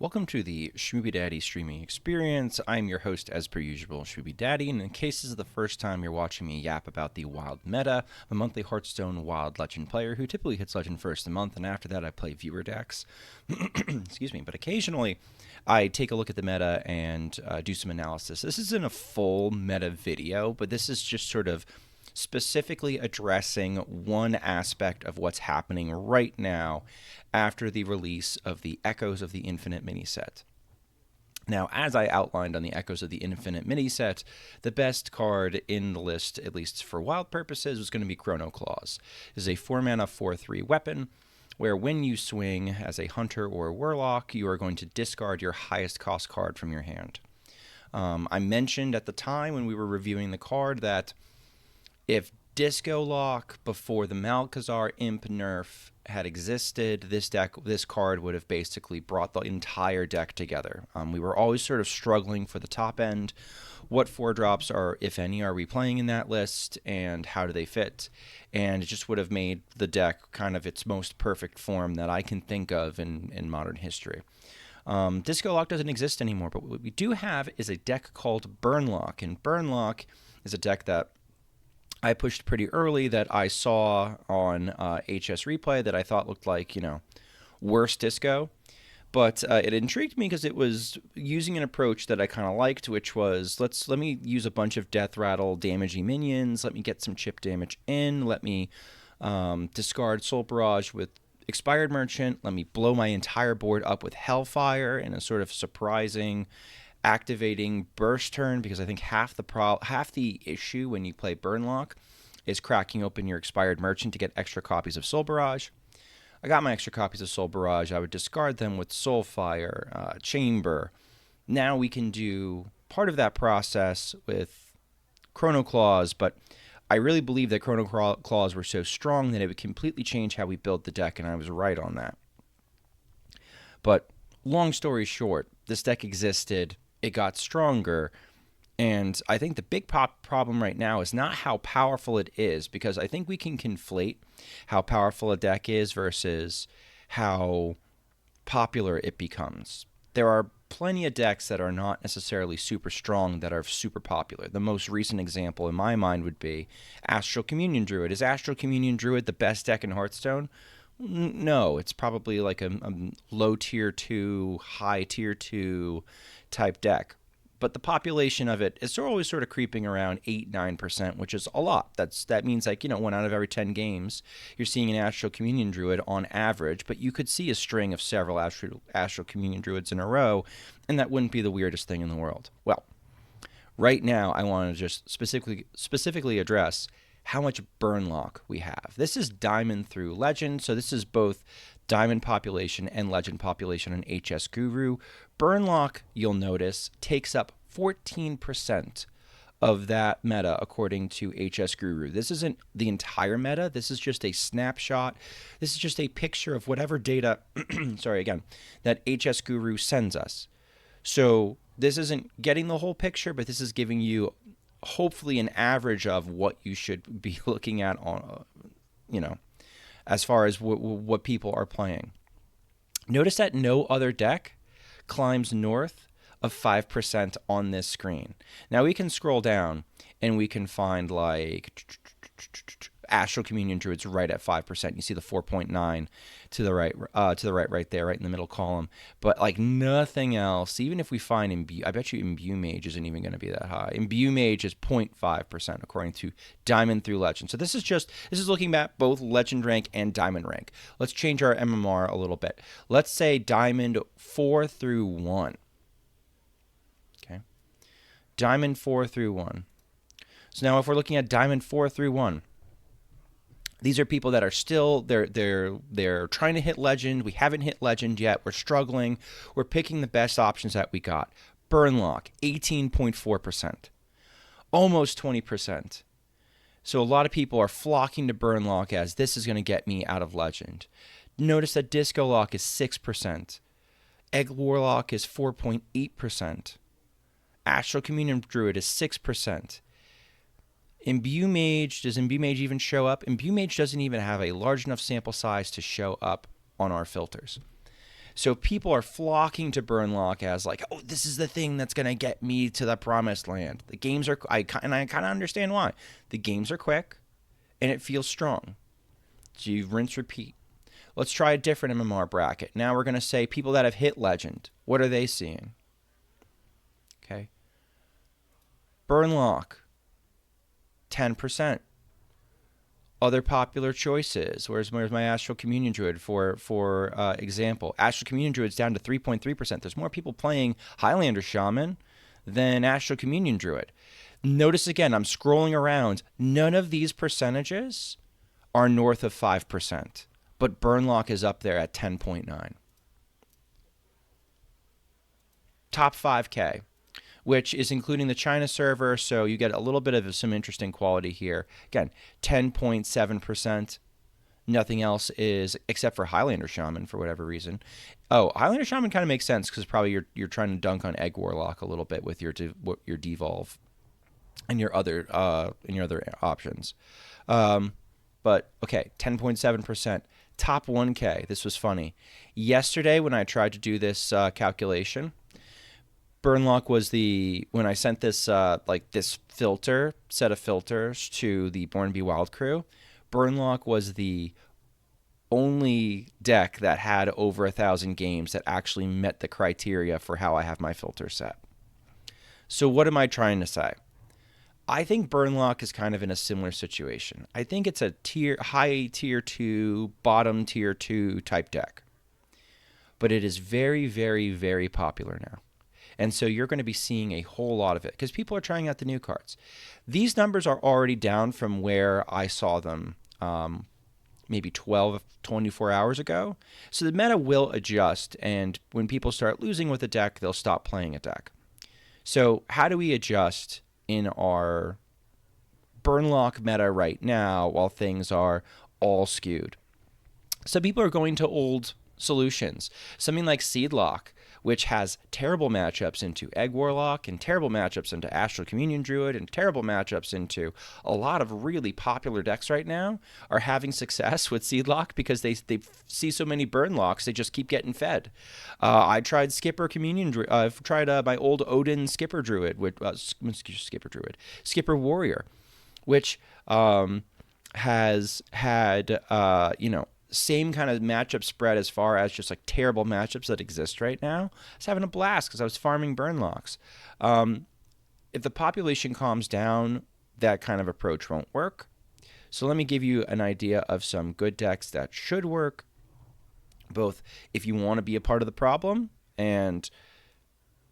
Welcome to the Schmoopydady streaming experience. I'm your host, as per usual, Schmoopydady, and in case this is the first time you're watching me yap about the Wild meta, I'm a monthly Hearthstone Wild Legend player who typically hits Legend first a month, and after that I play viewer decks. Excuse me, but occasionally I take a look at the meta and do some analysis. This isn't a full meta video, but this is just sort of specifically addressing one aspect of what's happening right now after the release of the Echoes of the Infinite Miniset. Now, as I outlined on the Echoes of the Infinite Miniset, the best card in the list, at least for wild purposes, was going to be Chrono Claws. This is a 4-mana 4/3 weapon where when you swing as a hunter or a warlock, you are going to discard your highest cost card from your hand. I mentioned at the time when we were reviewing the card that if Disco Lock before the Malkazar Imp nerf had existed, this card would have basically brought the entire deck together. We were always sort of struggling for the top end. What 4-drops are, if any, are we playing in that list, and how do they fit? And it just would have made the deck kind of its most perfect form that I can think of in modern history. Disco Lock doesn't exist anymore, but what we do have is a deck called Burnlock, and Burnlock is a deck that I pushed pretty early that I saw on HS Replay that I thought looked like, worse disco. But it intrigued me because it was using an approach that I kind of liked, which was, let me use a bunch of Death Rattle damaging minions, let me get some chip damage in, let me discard Soul Barrage with Expired Merchant, let me blow my entire board up with Hellfire in a sort of surprising activating burst turn, because I think half the issue when you play Burnlock is cracking open your Expired Merchant to get extra copies of Soul Barrage. I got my extra copies of Soul Barrage. I would discard them with Soulfire, Chamber. Now we can do part of that process with Chrono Claws, but I really believe that Chrono Claws were so strong that it would completely change how we build the deck, and I was right on that. But long story short, this deck existed. It got stronger, and I think the big problem right now is not how powerful it is, because I think we can conflate how powerful a deck is versus how popular it becomes. There are plenty of decks that are not necessarily super strong that are super popular. The most recent example in my mind would be Astral Communion Druid. Is Astral Communion Druid the best deck in Hearthstone? No, it's probably like a low tier 2, high tier 2 type deck. But the population of it is always sort of creeping around 8-9%, which is a lot. That means 1 out of every 10 games you're seeing an Astral Communion Druid on average, but you could see a string of several Astral Communion Druids in a row, and that wouldn't be the weirdest thing in the world. Well, right now I want to just specifically address how much Burnlock we have. This is Diamond through Legend, so this is both Diamond population and Legend population in HS Guru. Burnlock, you'll notice, takes up 14% of that meta according to HS Guru. This isn't the entire meta. This is just a snapshot. This is just a picture of whatever data, that HS Guru sends us. So this isn't getting the whole picture, but this is giving you hopefully an average of what you should be looking at on, as far as what people are playing. Notice that no other deck climbs north of 5% on this screen. Now we can scroll down and we can find like Astral Communion Druids right at 5%. You see the 4.9 to the right, right there, right in the middle column. But like nothing else, even if we find Imbue, I bet you Imbue Mage isn't even going to be that high. Imbue Mage is 0.5% according to Diamond through Legend. So this is looking at both Legend rank and Diamond rank. Let's change our MMR a little bit. Let's say Diamond 4 through 1. Okay, Diamond 4 through 1. So now if we're looking at Diamond 4 through 1, these are people that are still, they're trying to hit Legend. We haven't hit Legend yet. We're struggling. We're picking the best options that we got. Burnlock, 18.4%. Almost 20%. So a lot of people are flocking to Burnlock as this is going to get me out of Legend. Notice that Disco Lock is 6%. Egg Warlock is 4.8%. Astral Communion Druid is 6%. Imbue Mage, does Imbue Mage even show up? Imbue Mage doesn't even have a large enough sample size to show up on our filters. So people are flocking to Burnlock as like, oh, this is the thing that's going to get me to the promised land. The games are, I kind of understand why. The games are quick and it feels strong. So you rinse, repeat. Let's try a different MMR bracket. Now we're going to say people that have hit Legend. What are they seeing? Okay. Burnlock, 10%. Other popular choices. Where's my Astral Communion Druid, for example? Astral Communion Druid's down to 3.3%. There's more people playing Highlander Shaman than Astral Communion Druid. Notice again, I'm scrolling around. None of these percentages are north of 5%, but Burnlock is up there at 10.9. Top 5K, which is including the China server, so you get a little bit of some interesting quality here. Again, 10.7%. Nothing else is, except for Highlander Shaman for whatever reason. Oh, Highlander Shaman kind of makes sense because probably you're trying to dunk on Egg Warlock a little bit with your devolve and your other options. But okay, 10.7%. Top 1K. This was funny. Yesterday when I tried to do this calculation, Burnlock was when I sent this this set of filters to the Born Be Wild crew, Burnlock was the only deck that had over 1,000 games that actually met the criteria for how I have my filter set. So what am I trying to say? I think Burnlock is kind of in a similar situation. I think it's a high tier 2, bottom tier 2 type deck. But it is very, very, very popular now. And so you're going to be seeing a whole lot of it because people are trying out the new cards. These numbers are already down from where I saw them maybe 12, 24 hours ago. So the meta will adjust, and when people start losing with a deck, they'll stop playing a deck. So how do we adjust in our Burnlock meta right now while things are all skewed? Some people are going to old solutions. Something like Seedlock, which has terrible matchups into Egg Warlock and terrible matchups into Astral Communion Druid and terrible matchups into a lot of really popular decks right now, are having success with Seedlock because they see so many Burnlocks, they just keep getting fed. I tried Skipper Communion Druid. I've tried my old Odin Skipper Druid, Skipper Warrior, which has had same kind of matchup spread as far as just like terrible matchups that exist right now. I was having a blast because I was farming Burnlocks. If the population calms down, that kind of approach won't work. So let me give you an idea of some good decks that should work, both if you want to be a part of the problem and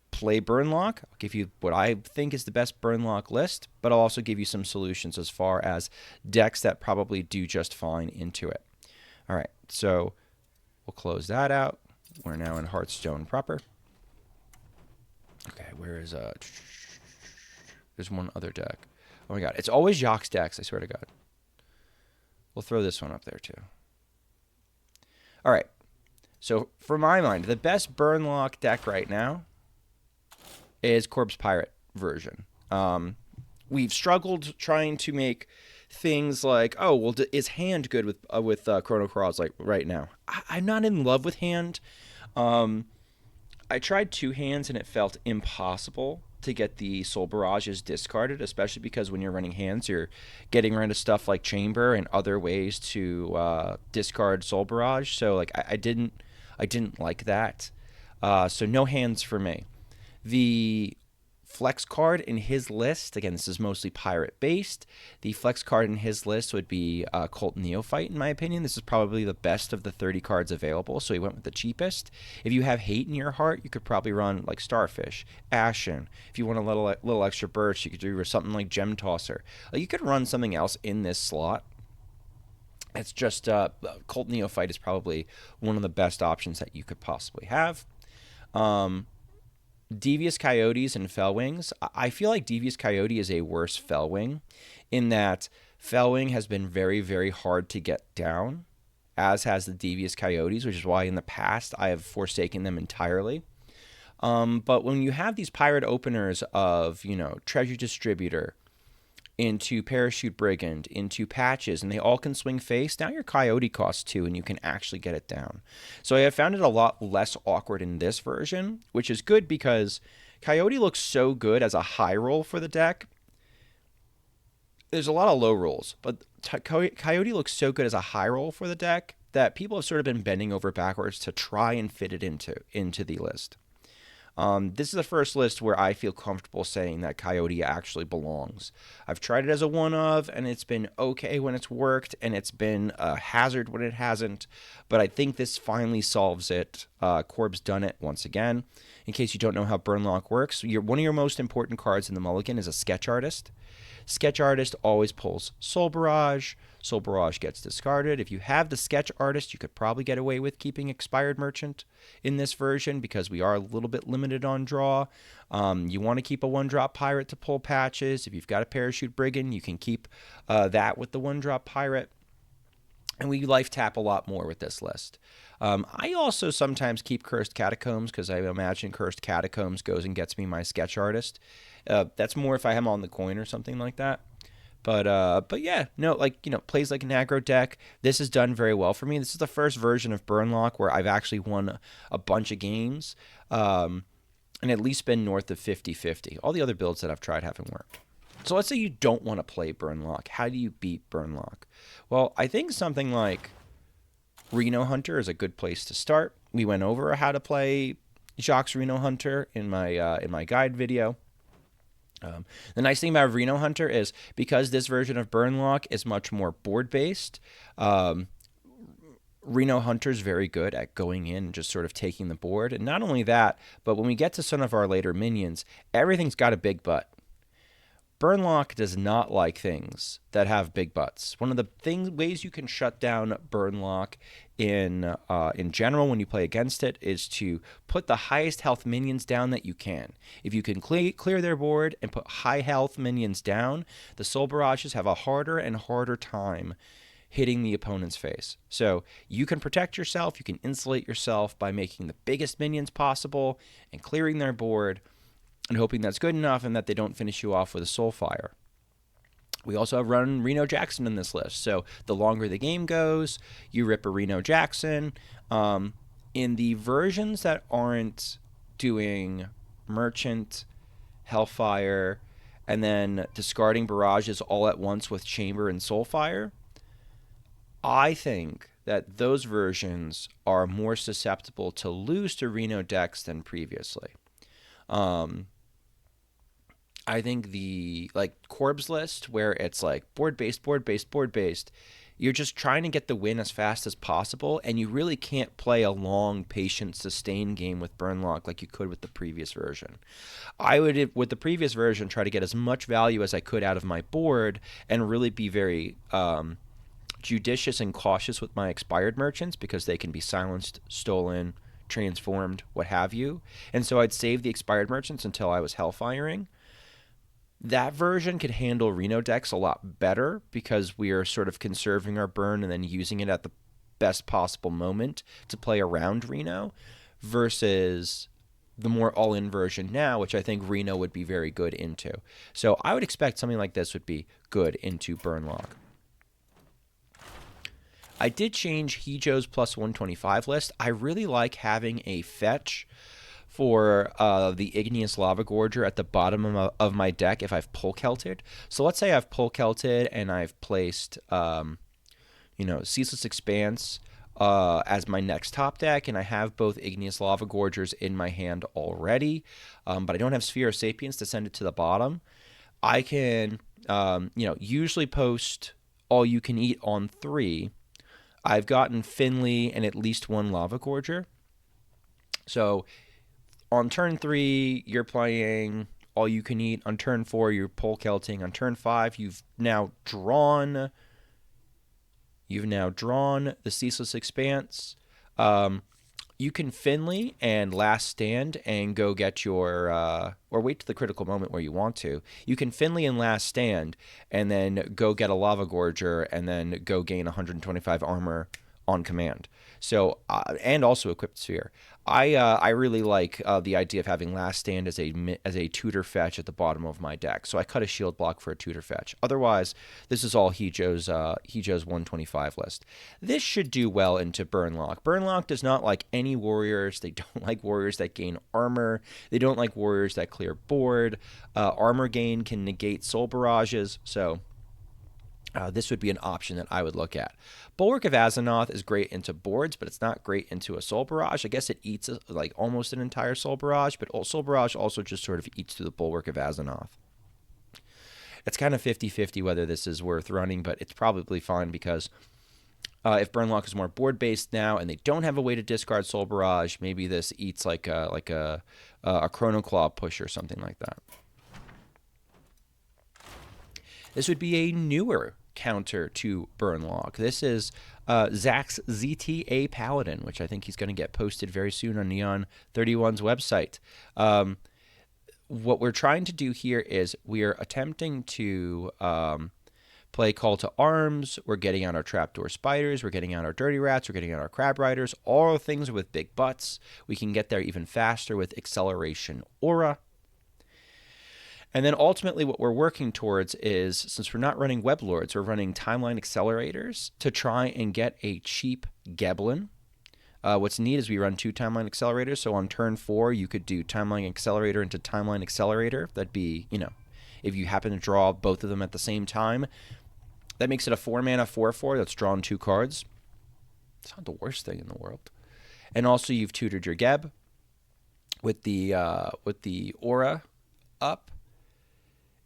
play Burnlock. I'll give you what I think is the best Burnlock list, but I'll also give you some solutions as far as decks that probably do just fine into it. All right, so we'll close that out. We're now in Hearthstone proper. Okay, where is there's one other deck. Oh my god, it's always Jacques decks, I swear to God. We'll throw this one up there too. All right, so for my mind, the best Burnlock deck right now is Corpse Pirate version. We've struggled trying to make things like, oh, well, is Hand good with Chrono Cross like right now? I'm not in love with Hand. I tried 2 hands and it felt impossible to get the Soul Barrages discarded, especially because when you're running hands, you're getting rid of stuff like Chamber and other ways to discard Soul Barrage. So like I didn't like that. So no hands for me. The flex card in his list, again, this is mostly pirate based. The flex card in his list would be Cult Neophyte, in my opinion. This is probably the best of the 30 cards available, so he went with the cheapest. If you have hate in your heart, you could probably run like Starfish, Ashen. If you want a little extra burst, you could do something like Gem Tosser. You could run something else in this slot. It's just Cult Neophyte is probably one of the best options that you could possibly have. Devious Coyotes and Fellwings. I feel like Devious Coyote is a worse Fellwing in that Fellwing has been very, very hard to get down, as has the Devious Coyotes, which is why in the past I have forsaken them entirely. But when you have these pirate openers of, Treasure Distributor, into Parachute Brigand, into Patches, and they all can swing face. Now your Coyote costs 2, and you can actually get it down. So I have found it a lot less awkward in this version, which is good because Coyote looks so good as a high roll for the deck. There's a lot of low rolls, but Coyote looks so good as a high roll for the deck that people have sort of been bending over backwards to try and fit it into the list. This is the first list where I feel comfortable saying that Coyote actually belongs. I've tried it as a one-of, and it's been okay when it's worked, and it's been a hazard when it hasn't, but I think this finally solves it. Corb's done it once again. In case you don't know how Burnlock works, one of your most important cards in the mulligan is a Sketch Artist. Sketch Artist always pulls Soul Barrage. Soul Barrage gets discarded. If you have the Sketch Artist, you could probably get away with keeping Expired Merchant in this version because we are a little bit limited on draw. You want to keep a 1-drop Pirate to pull Patches. If you've got a Parachute Brigand, you can keep that with the 1-drop Pirate. And we life tap a lot more with this list. I also sometimes keep Cursed Catacombs because I imagine Cursed Catacombs goes and gets me my Sketch Artist. That's more if I am on the coin or something like that. But yeah, no, plays like an aggro deck. This is done very well for me. This is the first version of Burnlock where I've actually won a bunch of games and at least been north of 50-50. All the other builds that I've tried haven't worked. So let's say you don't want to play Burnlock. How do you beat Burnlock? Well, I think something like Reno Hunter is a good place to start. We went over how to play Jacques Reno Hunter in my guide video. The nice thing about Reno Hunter is because this version of Burnlock is much more board-based, Reno Hunter's very good at going in and just sort of taking the board. And not only that, but when we get to some of our later minions, everything's got a big butt. Burnlock does not like things that have big butts. One of the ways you can shut down Burnlock in general when you play against it is to put the highest health minions down that you can. If you can clear their board and put high health minions down, the Soul Barrages have a harder and harder time hitting the opponent's face. So you can protect yourself, you can insulate yourself by making the biggest minions possible and clearing their board, and hoping that's good enough and that they don't finish you off with a Soulfire. We also have run Reno Jackson in this list. So the longer the game goes, you rip a Reno Jackson. In the versions that aren't doing Merchant, Hellfire, and then discarding barrages all at once with Chamber and Soulfire, I think that those versions are more susceptible to lose to Reno decks than previously. I think the Corb's list where it's like board based, you're just trying to get the win as fast as possible, and you really can't play a long, patient, sustained game with Burnlock like you could with the previous version. I would, with the previous version, try to get as much value as I could out of my board and really be very judicious and cautious with my expired merchants because they can be silenced, stolen, transformed, what have you. And so I'd save the expired merchants until I was hellfiring. That version could handle Reno decks a lot better because we are sort of conserving our burn and then using it at the best possible moment to play around Reno versus the more all-in version now, which I think Reno would be very good into. So I would expect something like this would be good into Burnlock. I did change Hijo's plus 125 list. I really like having a fetch for the Igneous Lava Gorger at the bottom of my deck if I've Pull Kelted. So let's say I've Pull Kelted and I've placed, Ceaseless Expanse as my next top deck, and I have both Igneous Lava Gorgers in my hand already, but I don't have Sphere of Sapience to send it to the bottom. I can, usually post All You Can Eat on 3. I've gotten Finley and at least one Lava Gorger. So on turn 3, you're playing All You Can Eat. On turn 4, you're Pull Kelting. On turn 5, you've now drawn the Ceaseless Expanse. You can Finley and Last Stand and go get your, or wait to the critical moment where you want to. You can Finley and Last Stand and then go get a Lava Gorger and then go gain 125 armor on command. So, and also Equipped Sphere. I really like the idea of having Last Stand as a tutor fetch at the bottom of my deck. So I cut a shield block for a tutor fetch. Otherwise, this is all Hijo's 125 list. This should do well into Burnlock. Burnlock does not like any warriors. They don't like warriors that gain armor. They don't like warriors that clear board. Armor gain can negate soul barrages. So this would be an option that I would look at. Bulwark of Azzinoth is great into boards, but it's not great into a soul barrage. I guess it eats like almost an entire soul barrage, but soul barrage also just sort of eats through the Bulwark of Azzinoth. It's kind of 50-50 whether this is worth running, but it's probably fine because if Burnlock is more board-based now and they don't have a way to discard soul barrage, maybe this eats like a Chrono Claw push or something like that. This would be a newer counter to Burnlock. This is Zach's ZTA Paladin, which I think he's going to get posted very soon on Neon 31's website. What we're trying to do here is we are attempting to play Call to Arms. We're getting out our Trapdoor Spiders. We're getting out our Dirty Rats. We're getting out our Crab Riders. All things with big butts. We can get there even faster with Acceleration Aura. And then ultimately what we're working towards is, since we're not running Web Lords, we're running Timeline Accelerators to try and get a cheap Geblin. What's neat is we run 2 Timeline Accelerators, so on turn 4 you could do Timeline Accelerator into Timeline Accelerator. That'd be, if you happen to draw both of them at the same time, that makes it a 4-mana 4/4 that's drawn 2 cards. It's not the worst thing in the world. And also you've tutored your Geb with the Aura up.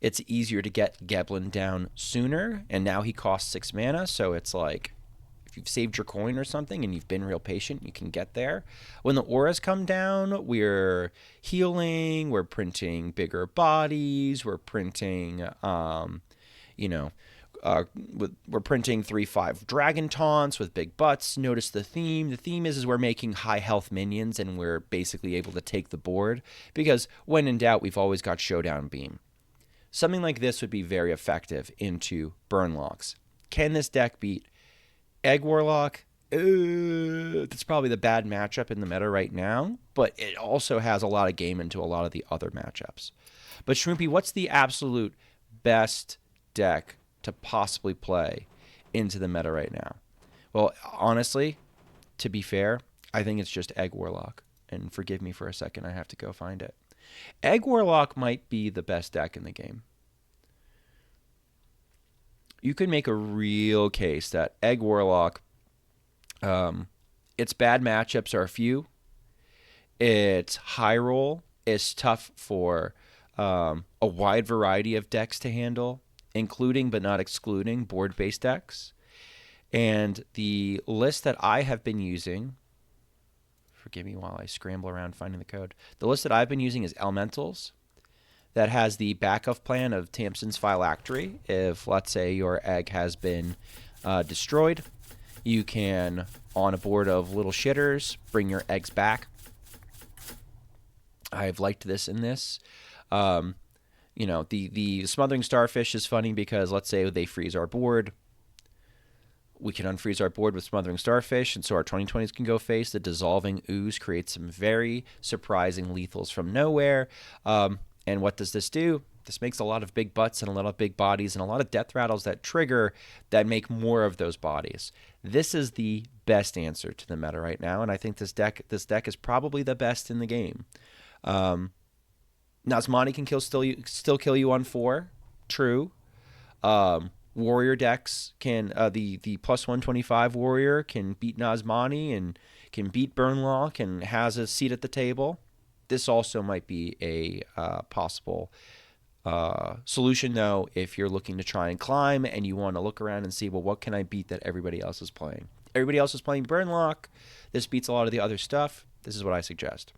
It's easier to get Geblin down sooner, and now he costs 6 mana, so it's like if you've saved your coin or something and you've been real patient, you can get there. When the auras come down, we're healing, we're printing bigger bodies, we're printing, we're printing 3/5 Dragon Taunts with big butts. Notice the theme. The theme is we're making high health minions, and we're basically able to take the board, because when in doubt, we've always got Showdown Beam. Something like this would be very effective into Burnlocks. Can this deck beat Egg Warlock? That's probably the bad matchup in the meta right now, but it also has a lot of game into a lot of the other matchups. But Schmoopy, what's the absolute best deck to possibly play into the meta right now? Well, honestly, to be fair, I think it's just Egg Warlock. And forgive me for a second, I have to go find it. Egg Warlock might be the best deck in the game. You could make a real case that Egg Warlock, its bad matchups are a few. Its high roll is tough for a wide variety of decks to handle, including but not excluding board-based decks. And the list that I have been using, forgive me while I scramble around finding the code. The list that I've been using is Elementals, that has the backup plan of Tamsin's Phylactery. If, let's say, your egg has been destroyed, you can, on a board of little shitters, bring your eggs back. I've liked this in this. The Smothering Starfish is funny because, let's say, they freeze our board. We can unfreeze our board with Smothering Starfish, and so our 2020s can go face. The Dissolving Ooze creates some very surprising lethals from nowhere. And what does this do? This makes a lot of big butts and a lot of big bodies and a lot of death rattles that trigger that make more of those bodies. This is the best answer to the meta right now, and I think this deck is probably the best in the game. Nazmani can still kill you on 4. True. Warrior decks can the plus 125 warrior can beat Nazmani and can beat Burnlock and has a seat at the table. This also might be a possible solution, though, if you're looking to try and climb and you want to look around and see, well, what can I beat that everybody else is playing? Everybody else is playing Burnlock. This beats a lot of the other stuff. This is what I suggest.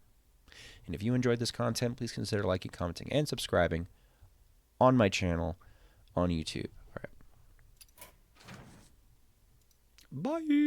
And if you enjoyed this content, please consider liking, commenting, and subscribing on my channel on YouTube. All right. Bye.